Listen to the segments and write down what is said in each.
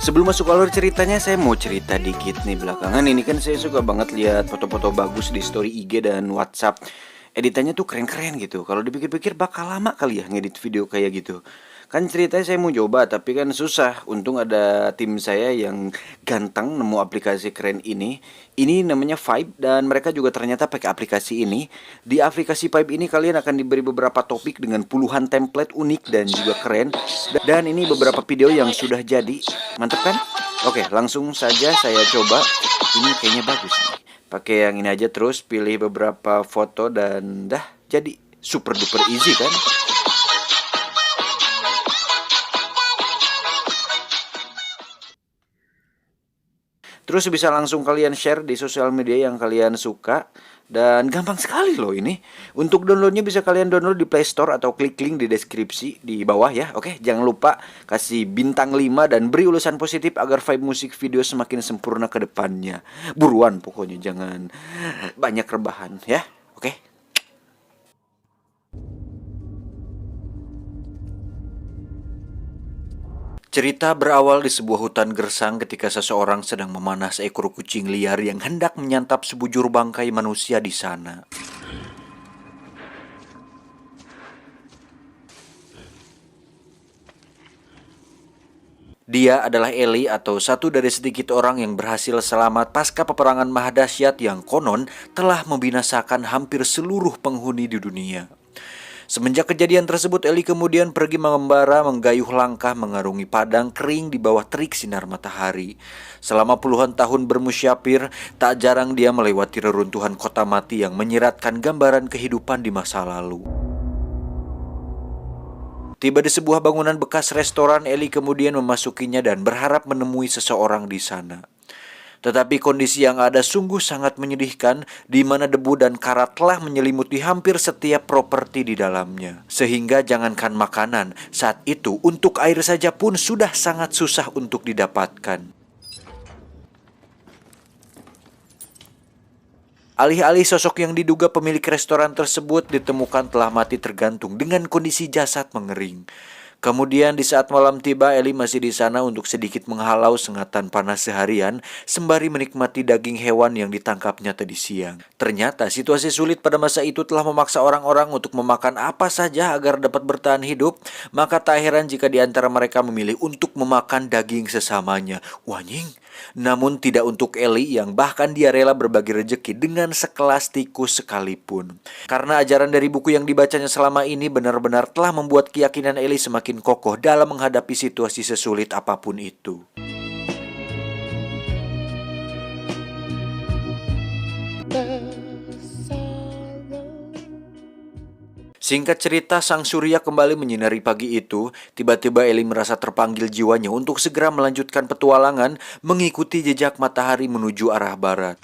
Sebelum masuk alur ceritanya, saya mau cerita dikit nih belakangan ini kan saya suka banget lihat foto-foto bagus di story IG dan WhatsApp. Editannya tuh keren-keren gitu. Kalau dipikir-pikir bakal lama kali ya ngedit video kayak gitu. Kan ceritanya saya mau coba tapi kan susah. Untung ada tim saya yang ganteng nemu aplikasi keren ini. Ini namanya Vibe dan mereka juga ternyata pakai aplikasi ini. Di aplikasi Vibe ini kalian akan diberi beberapa topik dengan puluhan template unik dan juga keren. Dan ini beberapa video yang sudah jadi. Mantep kan? Oke, langsung saja saya coba. Ini kayaknya bagus nih. Pakai yang ini aja terus pilih beberapa foto dan dah jadi super duper easy kan? Terus bisa langsung kalian share di sosial media yang kalian suka. Dan gampang sekali loh ini. Untuk downloadnya bisa kalian download di Play Store atau klik link di deskripsi di bawah ya. Oke, jangan lupa kasih bintang 5 dan beri ulasan positif agar vibe musik video semakin sempurna ke depannya. Buruan pokoknya, jangan banyak rebahan ya. Oke. Cerita berawal di sebuah hutan gersang ketika seseorang sedang memanah seekor kucing liar yang hendak menyantap sebujur bangkai manusia di sana. Dia adalah Eli atau satu dari sedikit orang yang berhasil selamat pasca peperangan mahdasyat yang konon telah membinasakan hampir seluruh penghuni di dunia. Semenjak kejadian tersebut, Eli kemudian pergi mengembara, menggayuh langkah mengarungi padang kering di bawah terik sinar matahari. Selama puluhan tahun bermusyafir, tak jarang dia melewati reruntuhan kota mati yang menyiratkan gambaran kehidupan di masa lalu. Tiba di sebuah bangunan bekas restoran, Eli kemudian memasukinya dan berharap menemui seseorang di sana. Tetapi kondisi yang ada sungguh sangat menyedihkan, di mana debu dan karat telah menyelimuti hampir setiap properti di dalamnya. Sehingga jangankan makanan, saat itu untuk air saja pun sudah sangat susah untuk didapatkan. Alih-alih sosok yang diduga pemilik restoran tersebut ditemukan telah mati tergantung dengan kondisi jasad mengering. Kemudian di saat malam tiba, Eli masih di sana untuk sedikit menghalau sengatan panas seharian sembari menikmati daging hewan yang ditangkapnya tadi siang. Ternyata situasi sulit pada masa itu telah memaksa orang-orang untuk memakan apa saja agar dapat bertahan hidup. Maka tak heran jika di antara mereka memilih untuk memakan daging sesamanya. Wanying. Namun tidak untuk Eli yang bahkan dia rela berbagi rejeki dengan sekelas tikus sekalipun. Karena ajaran dari buku yang dibacanya selama ini benar-benar telah membuat keyakinan Eli semakin kokoh dalam menghadapi situasi sesulit apapun itu. Singkat cerita, sang surya kembali menyinari pagi itu. Tiba-tiba Eli merasa terpanggil jiwanya untuk segera melanjutkan petualangan mengikuti jejak matahari menuju arah barat.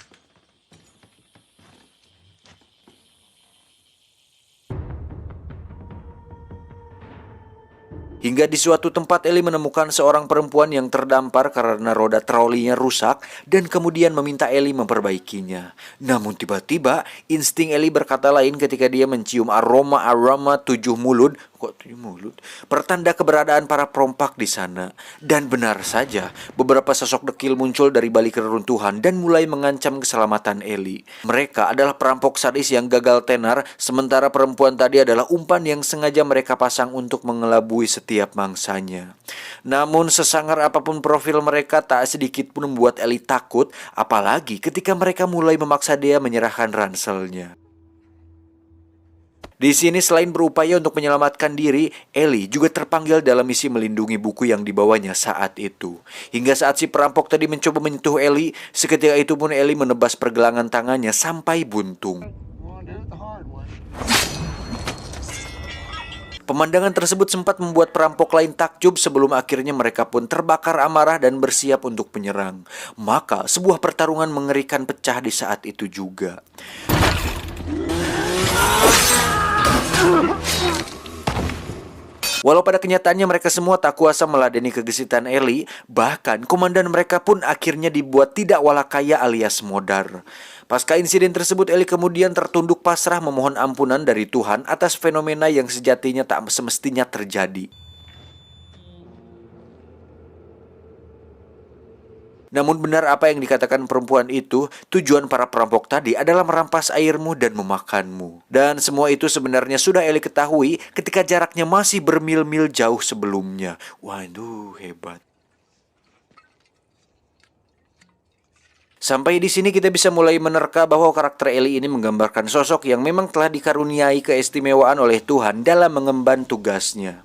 Hingga di suatu tempat Eli menemukan seorang perempuan yang terdampar karena roda trolinya rusak dan kemudian meminta Eli memperbaikinya. Namun tiba-tiba insting Eli berkata lain ketika dia mencium aroma 7 mulut. Kok 7 mulut? Pertanda keberadaan para perompak di sana. Dan benar saja, beberapa sosok dekil muncul dari balik reruntuhan dan mulai mengancam keselamatan Eli. Mereka adalah perampok sadis yang gagal tenar, sementara perempuan tadi adalah umpan yang sengaja mereka pasang untuk mengelabui setiap mangsanya. Namun sesangar apapun profil mereka, tak sedikit pun membuat Eli takut, apalagi ketika mereka mulai memaksa dia menyerahkan ranselnya. Di sini selain berupaya untuk menyelamatkan diri, Eli juga terpanggil dalam misi melindungi buku yang dibawanya saat itu. Hingga saat si perampok tadi mencoba menyentuh Eli, seketika itu pun Eli menebas pergelangan tangannya sampai buntung. Pemandangan tersebut sempat membuat perampok lain takjub sebelum akhirnya mereka pun terbakar amarah dan bersiap untuk menyerang. Maka sebuah pertarungan mengerikan pecah di saat itu juga. Walau pada kenyataannya mereka semua tak kuasa meladeni kegesitan Eli, bahkan komandan mereka pun akhirnya dibuat tidak walakaya alias modar. Pasca insiden tersebut, Eli kemudian tertunduk pasrah memohon ampunan dari Tuhan atas fenomena yang sejatinya tak semestinya terjadi. Namun benar apa yang dikatakan perempuan itu, tujuan para perampok tadi adalah merampas airmu dan memakanmu. Dan semua itu sebenarnya sudah Ellie ketahui ketika jaraknya masih bermil-mil jauh sebelumnya. Waduh, hebat. Sampai di sini kita bisa mulai menerka bahwa karakter Ellie ini menggambarkan sosok yang memang telah dikaruniai keistimewaan oleh Tuhan dalam mengemban tugasnya.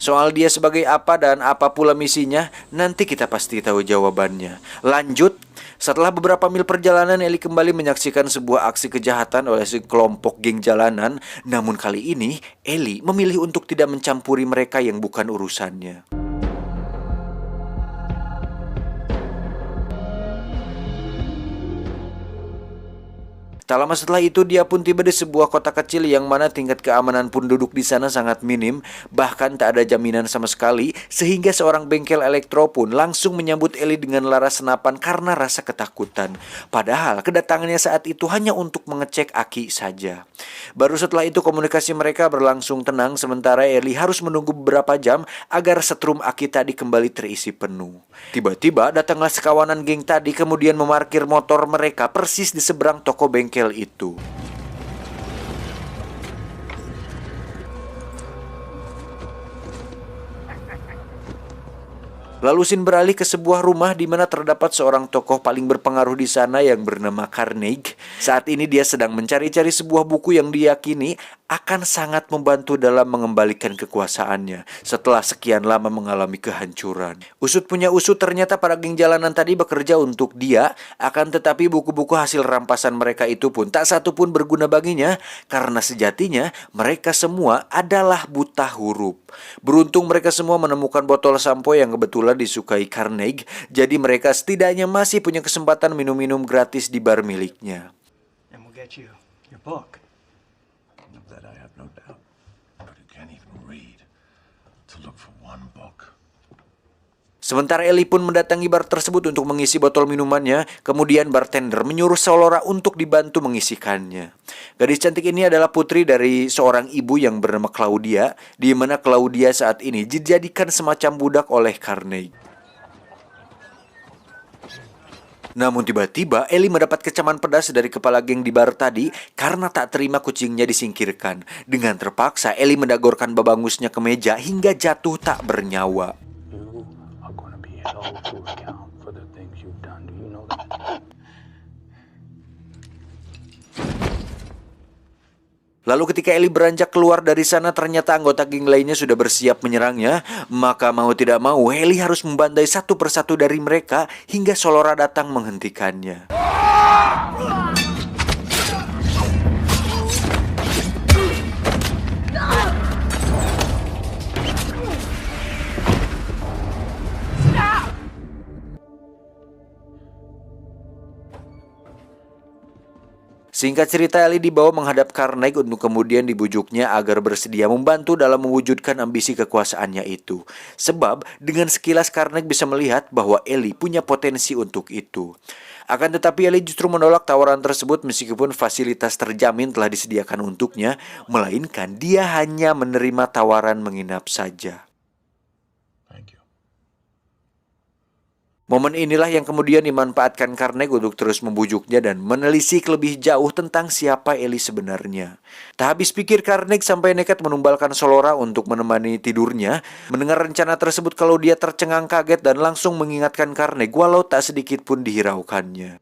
Soal dia sebagai apa dan apa pula misinya, nanti kita pasti tahu jawabannya. Lanjut, setelah beberapa mil perjalanan, Ellie kembali menyaksikan sebuah aksi kejahatan oleh sekelompok geng jalanan. Namun kali ini, Ellie memilih untuk tidak mencampuri mereka yang bukan urusannya. Tak lama setelah itu dia pun tiba di sebuah kota kecil yang mana tingkat keamanan penduduk di sana sangat minim, bahkan tak ada jaminan sama sekali, sehingga seorang bengkel elektro pun langsung menyambut Ellie dengan laras senapan karena rasa ketakutan. Padahal kedatangannya saat itu hanya untuk mengecek aki saja. Baru setelah itu komunikasi mereka berlangsung tenang, sementara Ellie harus menunggu beberapa jam agar setrum aki tadi kembali terisi penuh. Tiba-tiba datanglah sekawanan geng tadi kemudian memarkir motor mereka persis di seberang toko bengkel itu. Lalu Sin beralih ke sebuah rumah di mana terdapat seorang tokoh paling berpengaruh di sana yang bernama Carnegie. Saat ini dia sedang mencari-cari sebuah buku yang diyakini akan sangat membantu dalam mengembalikan kekuasaannya setelah sekian lama mengalami kehancuran. Usut punya usut, ternyata para geng jalanan tadi bekerja untuk dia, akan tetapi buku-buku hasil rampasan mereka itu pun tak satu pun berguna baginya karena sejatinya mereka semua adalah buta huruf. Beruntung mereka semua menemukan botol sampo yang kebetulan disukai Carnegie, jadi mereka setidaknya masih punya kesempatan minum-minum gratis di bar miliknya. And we'll get you your book. Of that I have no doubt. But you can't even read. To look for one book. Sementara Ellie pun mendatangi bar tersebut untuk mengisi botol minumannya, kemudian bartender menyuruh Solora untuk dibantu mengisikannya. Gadis cantik ini adalah putri dari seorang ibu yang bernama Claudia, di mana Claudia saat ini dijadikan semacam budak oleh Carnegie. Namun tiba-tiba Ellie mendapat kecaman pedas dari kepala geng di bar tadi karena tak terima kucingnya disingkirkan. Dengan terpaksa Ellie mendagorkan babangusnya ke meja hingga jatuh tak bernyawa. You are going to be held to account for the things you've done. Do you know that? Lalu ketika Ellie beranjak keluar dari sana, ternyata anggota geng lainnya sudah bersiap menyerangnya. Maka mau tidak mau, Ellie harus membantai satu persatu dari mereka hingga Solora datang menghentikannya. Singkat cerita, Ellie dibawa menghadap Carnegie untuk kemudian dibujuknya agar bersedia membantu dalam mewujudkan ambisi kekuasaannya itu. Sebab dengan sekilas Carnegie bisa melihat bahwa Ellie punya potensi untuk itu. Akan tetapi Ellie justru menolak tawaran tersebut meskipun fasilitas terjamin telah disediakan untuknya, melainkan dia hanya menerima tawaran menginap saja. Thank you. Momen inilah yang kemudian dimanfaatkan Carnegie untuk terus membujuknya dan menelisik lebih jauh tentang siapa Ellie sebenarnya. Tak habis pikir Carnegie sampai nekat menumbalkan Solora untuk menemani tidurnya. Mendengar rencana tersebut, kalau dia tercengang kaget dan langsung mengingatkan Carnegie walau tak sedikit pun dihiraukannya.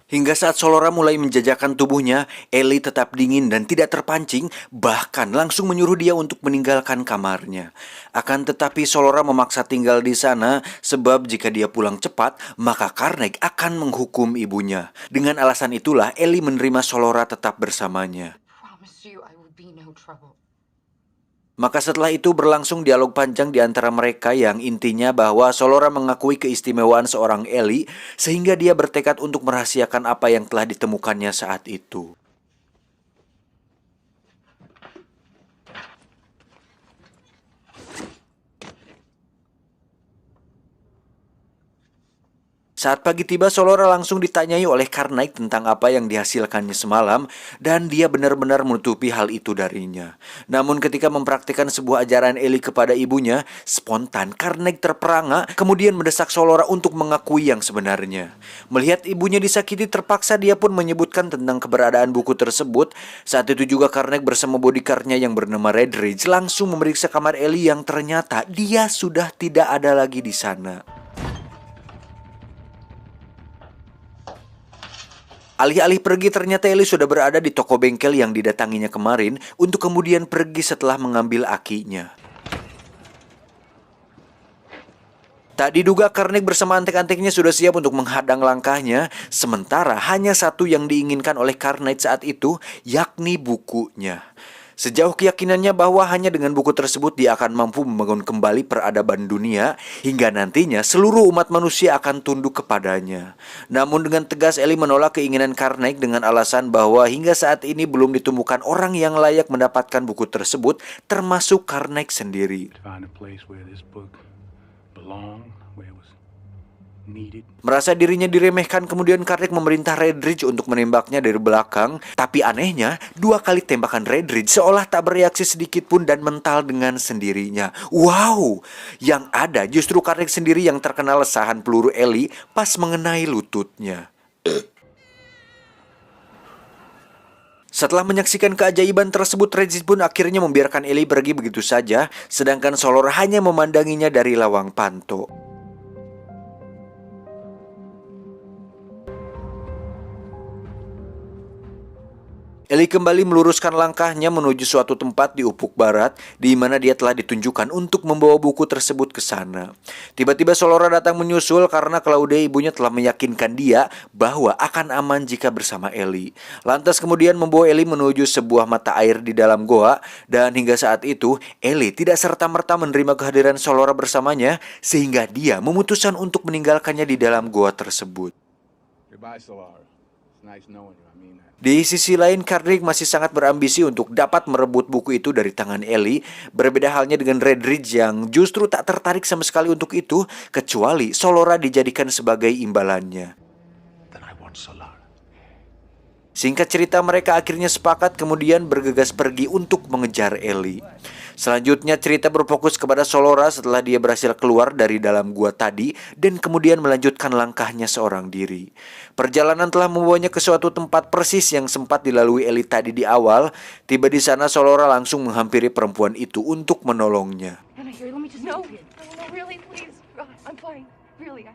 Hingga saat Solora mulai menjajakan tubuhnya, Ellie tetap dingin dan tidak terpancing, bahkan langsung menyuruh dia untuk meninggalkan kamarnya. Akan tetapi Solora memaksa tinggal di sana, sebab jika dia pulang cepat, maka Carnegie akan menghukum ibunya. Dengan alasan itulah Ellie menerima Solora tetap bersamanya. Maka setelah itu berlangsung dialog panjang di antara mereka yang intinya bahwa Solora mengakui keistimewaan seorang Ellie sehingga dia bertekad untuk merahasiakan apa yang telah ditemukannya saat itu. Saat pagi tiba, Solora langsung ditanyai oleh Carnaik tentang apa yang dihasilkannya semalam, dan dia benar-benar menutupi hal itu darinya. Namun ketika mempraktikkan sebuah ajaran Ellie kepada ibunya, spontan Carnaik terperangah, kemudian mendesak Solora untuk mengakui yang sebenarnya. Melihat ibunya disakiti, terpaksa dia pun menyebutkan tentang keberadaan buku tersebut. Saat itu juga Carnaik bersama bodyguardnya yang bernama Redridge langsung memeriksa kamar Ellie yang ternyata dia sudah tidak ada lagi di sana. Alih-alih pergi, ternyata Ellie sudah berada di toko bengkel yang didatanginya kemarin untuk kemudian pergi setelah mengambil akinya. Tak diduga Carnaik bersama antek-anteknya sudah siap untuk menghadang langkahnya, sementara hanya satu yang diinginkan oleh Carnaik saat itu, yakni bukunya. Sejauh keyakinannya bahwa hanya dengan buku tersebut dia akan mampu membangun kembali peradaban dunia, hingga nantinya seluruh umat manusia akan tunduk kepadanya. Namun dengan tegas Ellie menolak keinginan Carnaik dengan alasan bahwa hingga saat ini belum ditemukan orang yang layak mendapatkan buku tersebut, termasuk Carnaik sendiri. To find a place where this book belonged, where it was needed. Merasa dirinya diremehkan, kemudian Carnaik memerintah Redridge untuk menembaknya dari belakang. Tapi anehnya, 2 kali tembakan Redridge seolah tak bereaksi sedikit pun dan mental dengan sendirinya. Wow! Yang ada justru Carnaik sendiri yang terkena lesahan peluru Ellie pas mengenai lututnya. Setelah menyaksikan keajaiban tersebut, Redridge pun akhirnya membiarkan Ellie pergi begitu saja, sedangkan Solora hanya memandanginya dari lawang panto. Ellie kembali meluruskan langkahnya menuju suatu tempat di ufuk barat, di mana dia telah ditunjukkan untuk membawa buku tersebut ke sana. Tiba-tiba Solora datang menyusul karena Claudia ibunya telah meyakinkan dia bahwa akan aman jika bersama Ellie. Lantas kemudian membawa Ellie menuju sebuah mata air di dalam goa, dan hingga saat itu Ellie tidak serta-merta menerima kehadiran Solora bersamanya, sehingga dia memutuskan untuk meninggalkannya di dalam goa tersebut. Goodbye, Solara. It's nice knowing you. I mean that. Di sisi lain, Carnaik masih sangat berambisi untuk dapat merebut buku itu dari tangan Ellie. Berbeda halnya dengan Redridge yang justru tak tertarik sama sekali untuk itu, kecuali Solora dijadikan sebagai imbalannya. Then I want Solara. Singkat cerita, mereka akhirnya sepakat kemudian bergegas pergi untuk mengejar Ellie. Selanjutnya cerita berfokus kepada Solora setelah dia berhasil keluar dari dalam gua tadi dan kemudian melanjutkan langkahnya seorang diri. Perjalanan telah membawanya ke suatu tempat persis yang sempat dilalui Ellie tadi di awal. Tiba di sana, Solora langsung menghampiri perempuan itu untuk menolongnya. Anna, here, let me just no, really, please. I'm fine. Really.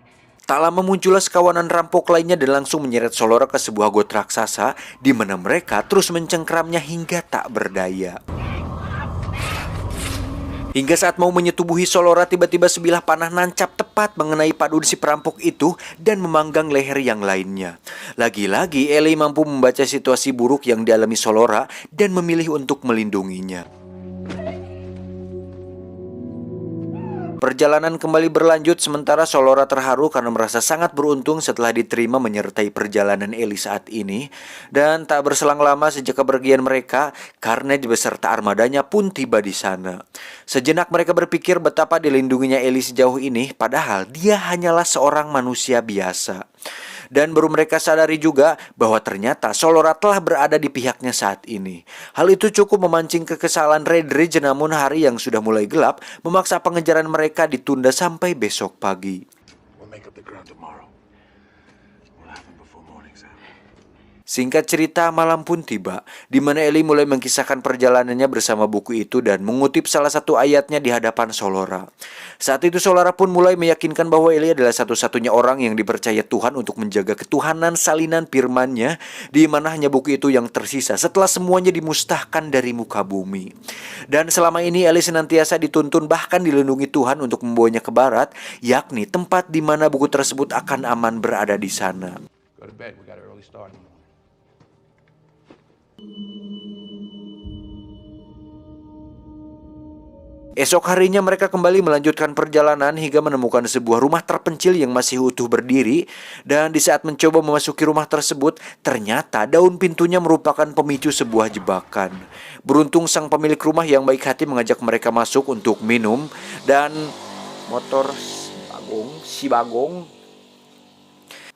Tak lama muncullah sekawanan rampok lainnya dan langsung menyeret Solora ke sebuah got raksasa, di mana mereka terus mencengkeramnya hingga tak berdaya. Hingga saat mau menyetubuhi Solora, tiba-tiba sebilah panah nancap tepat mengenai padun si perampok itu dan memanggang leher yang lainnya. Lagi-lagi Ellie mampu membaca situasi buruk yang dialami Solora dan memilih untuk melindunginya. Perjalanan kembali berlanjut sementara Solora terharu karena merasa sangat beruntung setelah diterima menyertai perjalanan Ellie saat ini. Dan tak berselang lama sejak kepergian mereka, Carnage beserta armadanya pun tiba di sana. Sejenak mereka berpikir betapa dilindunginya Ellie sejauh ini, padahal dia hanyalah seorang manusia biasa. Dan baru mereka sadari juga bahwa ternyata Solora telah berada di pihaknya saat ini. Hal itu cukup memancing kekesalan Redridge, namun hari yang sudah mulai gelap memaksa pengejaran mereka ditunda sampai besok pagi. We'll make up the ground tomorrow. We'll have him before morning's out. Singkat cerita, malam pun tiba, di mana Ellie mulai mengkisahkan perjalanannya bersama buku itu dan mengutip salah satu ayatnya di hadapan Solora. Saat itu Solora pun mulai meyakinkan bahwa Ellie adalah satu-satunya orang yang dipercaya Tuhan untuk menjaga ketuhanan salinan firman-Nya, di mana hanya buku itu yang tersisa setelah semuanya dimustahkan dari muka bumi. Dan selama ini Ellie senantiasa dituntun bahkan dilindungi Tuhan untuk membawanya ke barat, yakni tempat di mana buku tersebut akan aman berada di sana. Go to bed. We got an early start in the morning. Esok harinya mereka kembali melanjutkan perjalanan hingga menemukan sebuah rumah terpencil yang masih utuh berdiri. Dan di saat mencoba memasuki rumah tersebut, ternyata daun pintunya merupakan pemicu sebuah jebakan. Beruntung sang pemilik rumah yang baik hati mengajak mereka masuk untuk minum. Dan motor si Bagong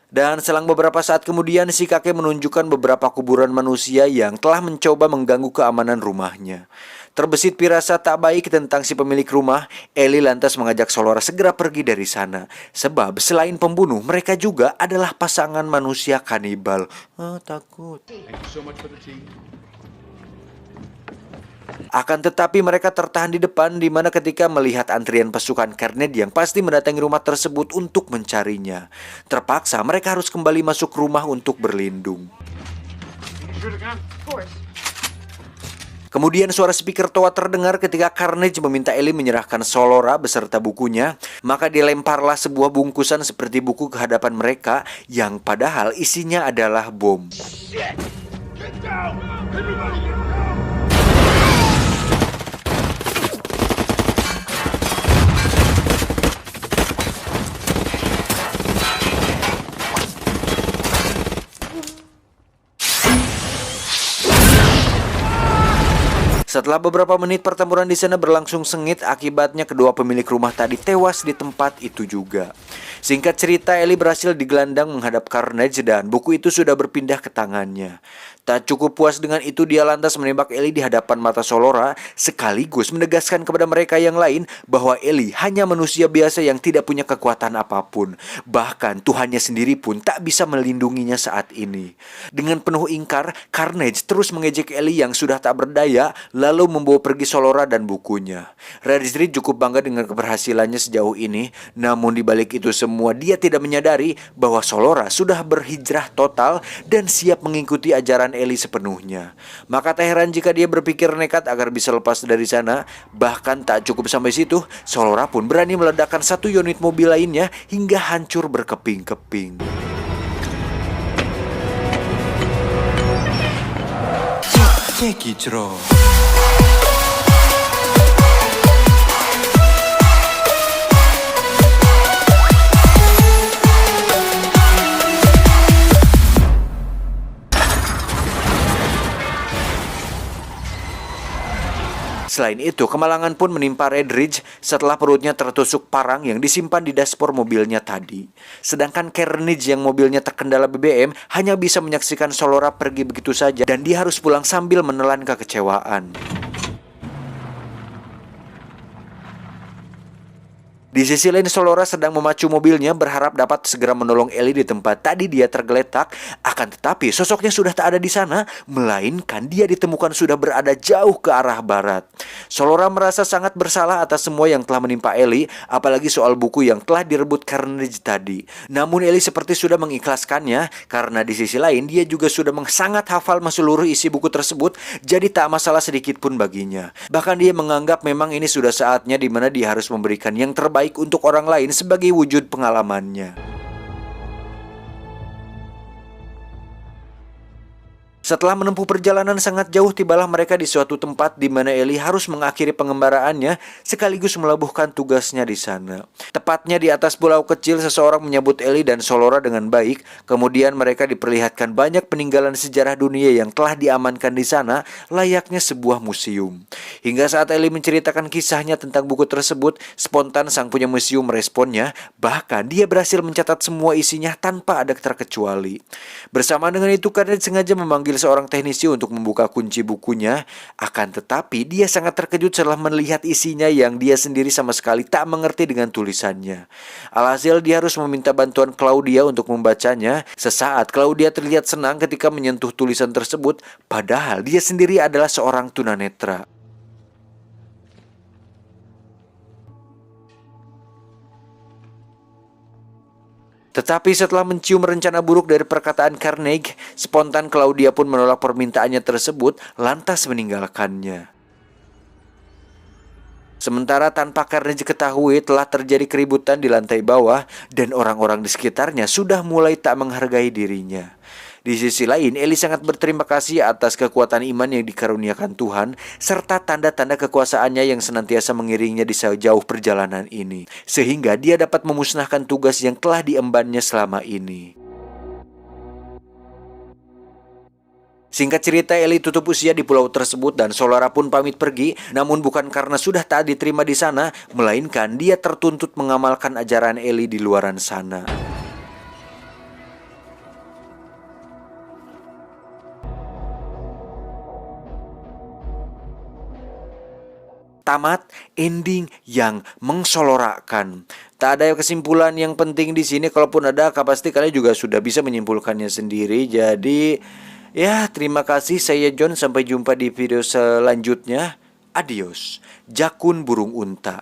Dan selang beberapa saat kemudian, si kakek menunjukkan beberapa kuburan manusia yang telah mencoba mengganggu keamanan rumahnya. Terbesit firasat tak baik tentang si pemilik rumah, Ellie lantas mengajak Solora segera pergi dari sana. Sebab selain pembunuh, mereka juga adalah pasangan manusia kanibal. Takut. Akan tetapi mereka tertahan di depan, di mana ketika melihat antrian pasukan Carnage yang pasti mendatangi rumah tersebut untuk mencarinya. Terpaksa mereka harus kembali masuk rumah untuk berlindung. Kemudian suara speaker toa terdengar ketika Carnage meminta Ellie menyerahkan Solora beserta bukunya. Maka dilemparlah sebuah bungkusan seperti buku ke hadapan mereka, yang padahal isinya adalah bom. Setelah beberapa menit pertempuran di sana berlangsung sengit, akibatnya kedua pemilik rumah tadi tewas di tempat itu juga. Singkat cerita, Ellie berhasil digelandang menghadap Carnage dan buku itu sudah berpindah ke tangannya. Tak cukup puas dengan itu, dia lantas menembak Ellie di hadapan mata Solora, sekaligus menegaskan kepada mereka yang lain bahwa Ellie hanya manusia biasa yang tidak punya kekuatan apapun. Bahkan Tuhannya sendiri pun tak bisa melindunginya saat ini. Dengan penuh ingkar, Carnage terus mengejek Ellie yang sudah tak berdaya, lalu membawa pergi Solora dan bukunya. Redstreet cukup bangga dengan keberhasilannya sejauh ini, namun di balik itu semua dia tidak menyadari bahwa Solora sudah berhijrah total dan siap mengikuti ajaran Ellie sepenuhnya. Maka tak heran jika dia berpikir nekat agar bisa lepas dari sana. Bahkan tak cukup sampai situ, Solora pun berani meledakkan satu unit mobil lainnya hingga hancur berkeping-keping. Sekijro. Selain itu, kemalangan pun menimpa Redridge setelah perutnya tertusuk parang yang disimpan di dashboard mobilnya tadi. Sedangkan Carnage yang mobilnya terkendala BBM hanya bisa menyaksikan Solora pergi begitu saja dan dia harus pulang sambil menelan kekecewaan. Di sisi lain, Solora sedang memacu mobilnya berharap dapat segera menolong Ellie di tempat tadi dia tergeletak. Akan tetapi sosoknya sudah tak ada di sana, melainkan dia ditemukan sudah berada jauh ke arah barat. Solora merasa sangat bersalah atas semua yang telah menimpa Ellie, apalagi soal buku yang telah direbut Carnage tadi. Namun Ellie seperti sudah mengikhlaskannya, karena di sisi lain dia juga sudah sangat hafal seluruh isi buku tersebut, jadi tak masalah sedikit pun baginya. Bahkan dia menganggap memang ini sudah saatnya di mana dia harus memberikan yang terbaik untuk orang lain sebagai wujud pengalamannya. Setelah menempuh perjalanan sangat jauh, tibalah mereka di suatu tempat di mana Ellie harus mengakhiri pengembaraannya sekaligus melabuhkan tugasnya di sana. Tepatnya di atas pulau kecil, seseorang menyambut Ellie dan Solora dengan baik. Kemudian mereka diperlihatkan banyak peninggalan sejarah dunia yang telah diamankan di sana, layaknya sebuah museum. Hingga saat Ellie menceritakan kisahnya tentang buku tersebut, spontan sang punya museum meresponnya. Bahkan dia berhasil mencatat semua isinya tanpa ada terkecuali. Bersama dengan itu, Carnage sengaja memanggil seorang teknisi untuk membuka kunci bukunya. Akan tetapi dia sangat terkejut setelah melihat isinya yang dia sendiri sama sekali tak mengerti dengan tulisannya. Alhasil dia harus meminta bantuan Claudia untuk membacanya. Sesaat Claudia terlihat senang ketika menyentuh tulisan tersebut, padahal dia sendiri adalah seorang tunanetra. Tetapi setelah mencium rencana buruk dari perkataan Carnage, spontan Claudia pun menolak permintaannya tersebut, lantas meninggalkannya. Sementara tanpa Carnage ketahui, telah terjadi keributan di lantai bawah dan orang-orang di sekitarnya sudah mulai tak menghargai dirinya. Di sisi lain, Ellie sangat berterima kasih atas kekuatan iman yang dikaruniakan Tuhan, serta tanda-tanda kekuasaannya yang senantiasa mengiringinya di sejauh perjalanan ini, sehingga dia dapat memusnahkan tugas yang telah diembannya selama ini. Singkat cerita, Ellie tutup usia di pulau tersebut dan Solora pun pamit pergi, namun bukan karena sudah tak diterima di sana, melainkan dia tertuntut mengamalkan ajaran Ellie di luaran sana. tamat, ending yang mengselorakkan. Tak ada kesimpulan yang penting di sini, kalaupun ada pasti kalian juga sudah bisa menyimpulkannya sendiri. Jadi ya, terima kasih, saya John, sampai jumpa di video selanjutnya. Adios. Jakun burung unta.